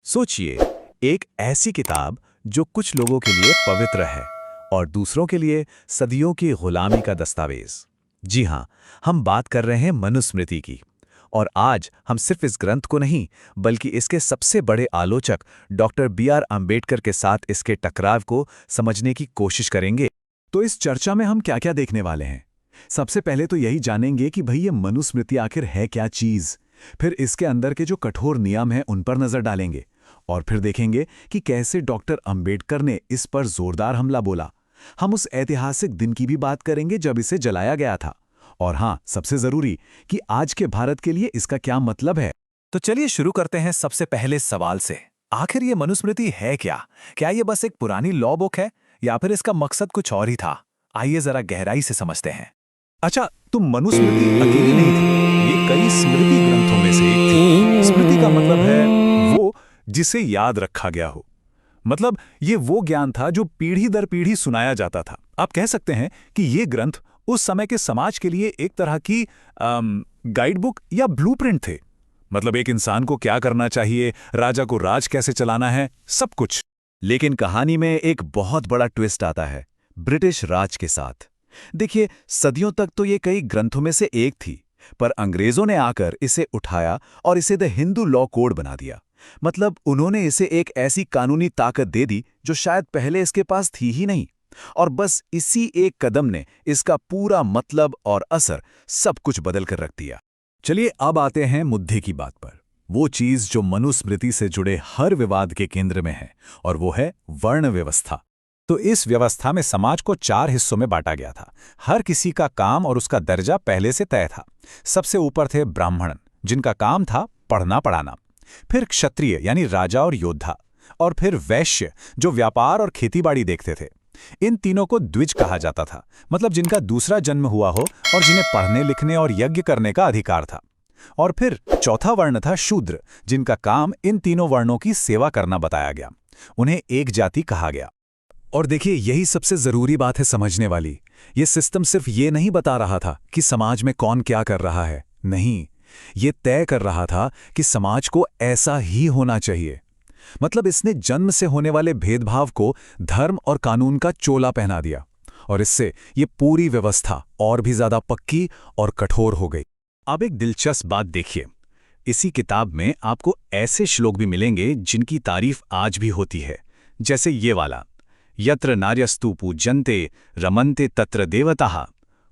सोचिए, एक ऐसी किताब जो कुछ लोगों के लिए पवित्र है और दूसरों के लिए सदियों की गुलामी का दस्तावेज। जी हाँ, हम बात कर रहे हैं मनुस्मृति की। और आज हम सिर्फ इस ग्रंथ को नहीं, बल्कि इसके सबसे बड़े आलोचक डॉक्टर बी.आर. अम्बेडकर के साथ इसके टकराव को समझने की कोशिश करेंगे। तो इस चर्चा में हम क्या-क्या देखने वाले हैं? सबसे पहले तो यही जानेंगे कि भाई ये मनुस्मृति आखिर है क्या चीज। फिर इसके अंदर के जो कठोर नियम हैं उन पर नजर डालेंगे। और फिर देखेंगे कि कैसे डॉक्टर अंबेडकर ने इस पर जोरदार हमला बोला। हम उस ऐतिहासिक दिन की भी बात करेंगे जब इसे जलाया गया था। और हाँ, सबसे जरूरी कि आज के भारत के लिए इसका क्या मतलब है। तो चलिए शुरू करते हैं सबसे पहले सवाल से। आखिर ये मनुस्मृति है क्या? क्या ये बस एक पुरानी लॉ बुक है या फिर इसका मकसद कुछ और ही था? आइए जरा गहराई से समझते हैं। अच्छा, तो मनुस्मृति अकेली नहीं थी, ये कई स्मृति ग्रंथों में से एक थी। स्मृति का मतलब है वो जिसे याद रखा गया हो। मतलब ये वो ज्ञान था जो पीढ़ी दर पीढ़ी सुनाया जाता था। आप कह सकते हैं कि ये ग्रंथ उस समय के समाज के लिए एक तरह की गाइड बुक या ब्लूप्रिंट थे। मतलब एक इंसान को क्या करना चाहिए, राजा को राज कैसे चलाना है, सब कुछ। लेकिन कहानी में एक बहुत बड़ा ट्विस्ट आता है, ब्रिटिश राज के साथ। देखिए, सदियों तक तो ये कई ग्रंथों में से एक थी, पर अंग्रेजों ने आकर इसे उठाया और इसे द हिंदू लॉ कोड बना दिया। मतलब उन्होंने इसे एक ऐसी कानूनी ताकत दे दी जो शायद पहले इसके पास थी ही नहीं। और बस इसी एक कदम ने इसका पूरा मतलब और असर सब कुछ बदल कर रख दिया। चलिए अब आते हैं मुद्दे की बात पर, वो चीज जो मनुस्मृति से जुड़े हर विवाद के केंद्र में है, और वो है वर्ण व्यवस्था। तो इस व्यवस्था में समाज को 4 हिस्सों में बांटा गया था। हर किसी का काम और उसका दर्जा पहले से तय था। सबसे ऊपर थे ब्राह्मण, जिनका काम था पढ़ना पढ़ाना। फिर क्षत्रिय यानी राजा और योद्धा, और फिर वैश्य जो व्यापार और खेतीबाड़ी देखते थे। इन तीनों को द्विज कहा जाता था, मतलब जिनका दूसरा जन्म हुआ हो और जिन्हें पढ़ने लिखने और यज्ञ करने का अधिकार था। और फिर चौथा वर्ण था शूद्र, जिनका काम इन तीनों वर्णों की सेवा करना बताया गया। उन्हें एक जाति कहा गया। और देखिए, यही सबसे जरूरी बात है समझने वाली। ये सिस्टम सिर्फ ये नहीं बता रहा था कि समाज में कौन क्या कर रहा है, नहीं, ये तय कर रहा था कि समाज को ऐसा ही होना चाहिए। मतलब इसने जन्म से होने वाले भेदभाव को धर्म और कानून का चोला पहना दिया, और इससे ये पूरी व्यवस्था और भी ज्यादा पक्की और कठोर हो गई। अब एक दिलचस्प बात देखिए, इसी किताब में आपको ऐसे श्लोक भी मिलेंगे जिनकी तारीफ आज भी होती है, जैसे ये वाला, यत्र नार्यस्तु पूज्यन्ते रमन्ते तत्र देवताः।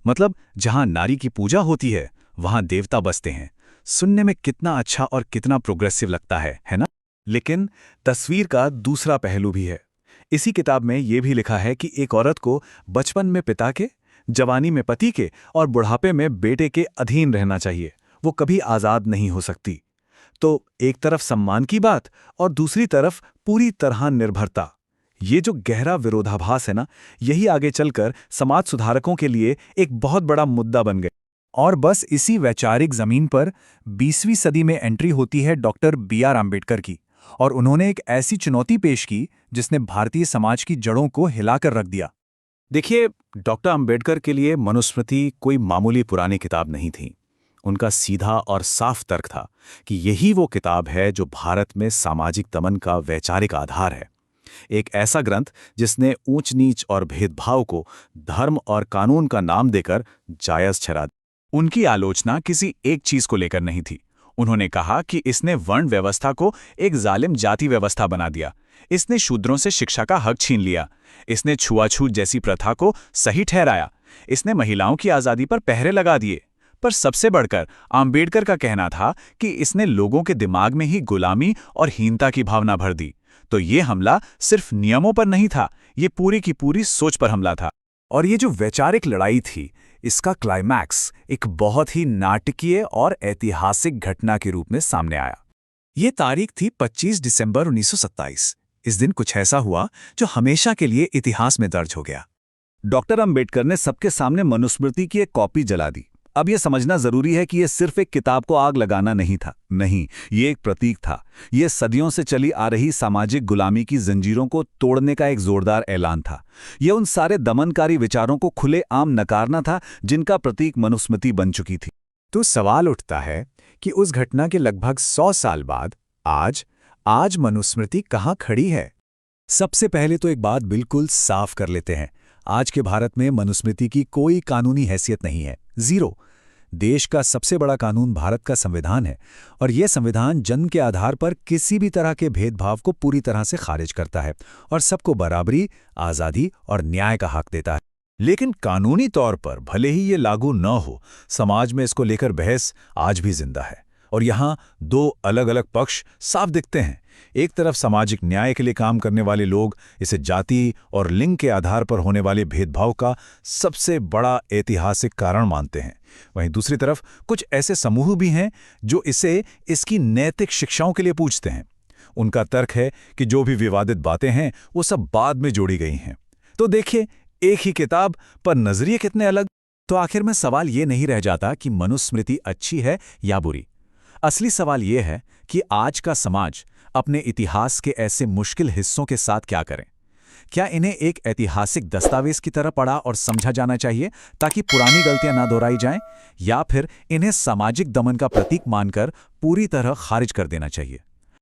मतलब जहां नारी की पूजा होती है वहां देवता बसते हैं। सुनने में कितना अच्छा और कितना प्रोग्रेसिव लगता है ना? लेकिन तस्वीर का दूसरा पहलू भी है। इसी किताब में यह भी लिखा है कि एक औरत को बचपन में पिता के, जवानी में पति के और बुढ़ापे में बेटे के अधीन रहना चाहिए। वो कभी आजाद नहीं हो सकती। तो एक तरफ सम्मान की बात और दूसरी तरफ पूरी तरह निर्भरता। ये जो गहरा विरोधाभास है ना, यही आगे चलकर समाज सुधारकों के लिए एक बहुत बड़ा मुद्दा बन गया। और बस इसी वैचारिक जमीन पर 20वीं सदी में एंट्री होती है डॉक्टर बी.आर. अम्बेडकर की, और उन्होंने एक ऐसी चुनौती पेश की जिसने भारतीय समाज की जड़ों को हिलाकर रख दिया। देखिए, डॉक्टर अम्बेडकर के लिए मनुस्मृति कोई मामूली पुरानी किताब नहीं थी। उनका सीधा और साफ तर्क था कि यही वो किताब है जो भारत में सामाजिक दमन का वैचारिक आधार है। एक ऐसा ग्रंथ जिसने ऊंच नीच और भेदभाव को धर्म और कानून का नाम देकर जायज ठहरा दिया। उनकी आलोचना किसी एक चीज को लेकर नहीं थी। उन्होंने कहा कि इसने वर्ण व्यवस्था को एक जालिम जाति व्यवस्था बना दिया। इसने शूद्रों से शिक्षा का हक छीन लिया। इसने छुआछूत जैसी प्रथा को सही ठहराया। इसने महिलाओं की आजादी पर पहरे लगा दिए। पर सबसे बढ़कर आम्बेडकर का कहना था कि इसने लोगों के दिमाग में ही गुलामी और हीनता की भावना भर दी। तो ये हमला सिर्फ नियमों पर नहीं था, ये पूरी की पूरी सोच पर हमला था। और ये जो वैचारिक लड़ाई थी, इसका क्लाइमैक्स एक बहुत ही नाटकीय और ऐतिहासिक घटना के रूप में सामने आया। ये तारीख थी 25 दिसंबर 1927। इस दिन कुछ ऐसा हुआ जो हमेशा के लिए इतिहास में दर्ज हो गया। डॉक्टर अंबेडकर ने सबके सामने मनुस्मृति की एक कॉपी जला दी। अब यह समझना जरूरी है कि यह सिर्फ एक किताब को आग लगाना नहीं था। नहीं, ये एक प्रतीक था। यह सदियों से चली आ रही सामाजिक गुलामी की जंजीरों को तोड़ने का एक जोरदार ऐलान था। यह उन सारे दमनकारी विचारों को खुलेआम नकारना था जिनका प्रतीक मनुस्मृति बन चुकी थी। तो सवाल उठता है कि उस घटना के लगभग 100 साल बाद आज आज मनुस्मृति कहाँ खड़ी है? सबसे पहले तो एक बात बिल्कुल साफ कर लेते हैं। आज के भारत में मनुस्मृति की कोई कानूनी हैसियत नहीं है, जीरो। देश का सबसे बड़ा कानून भारत का संविधान है, और यह संविधान जन्म के आधार पर किसी भी तरह के भेदभाव को पूरी तरह से खारिज करता है और सबको बराबरी, आज़ादी और न्याय का हक देता है। लेकिन कानूनी तौर पर भले ही ये लागू न हो, समाज में इसको लेकर बहस आज भी जिंदा है। और यहाँ दो अलग अलग पक्ष साफ दिखते हैं। एक तरफ सामाजिक न्याय के लिए काम करने वाले लोग इसे जाति और लिंग के आधार पर होने वाले भेदभाव का सबसे बड़ा ऐतिहासिक कारण मानते हैं। वहीं दूसरी तरफ कुछ ऐसे समूह भी हैं जो इसे इसकी नैतिक शिक्षाओं के लिए पूछते हैं। उनका तर्क है कि जो भी विवादित बातें हैं वो सब बाद में जोड़ी गई हैं। तो देखिए, एक ही किताब पर नजरिए कितने अलग। तो आखिर में सवाल ये नहीं रह जाता कि मनुस्मृति अच्छी है या बुरी। असली सवाल ये है कि आज का समाज अपने इतिहास के ऐसे मुश्किल हिस्सों के साथ क्या करें। क्या इन्हें एक ऐतिहासिक दस्तावेज की तरह पढ़ा और समझा जाना चाहिए ताकि पुरानी गलतियां ना दोहराई जाएं, या फिर इन्हें सामाजिक दमन का प्रतीक मानकर पूरी तरह खारिज कर देना चाहिए?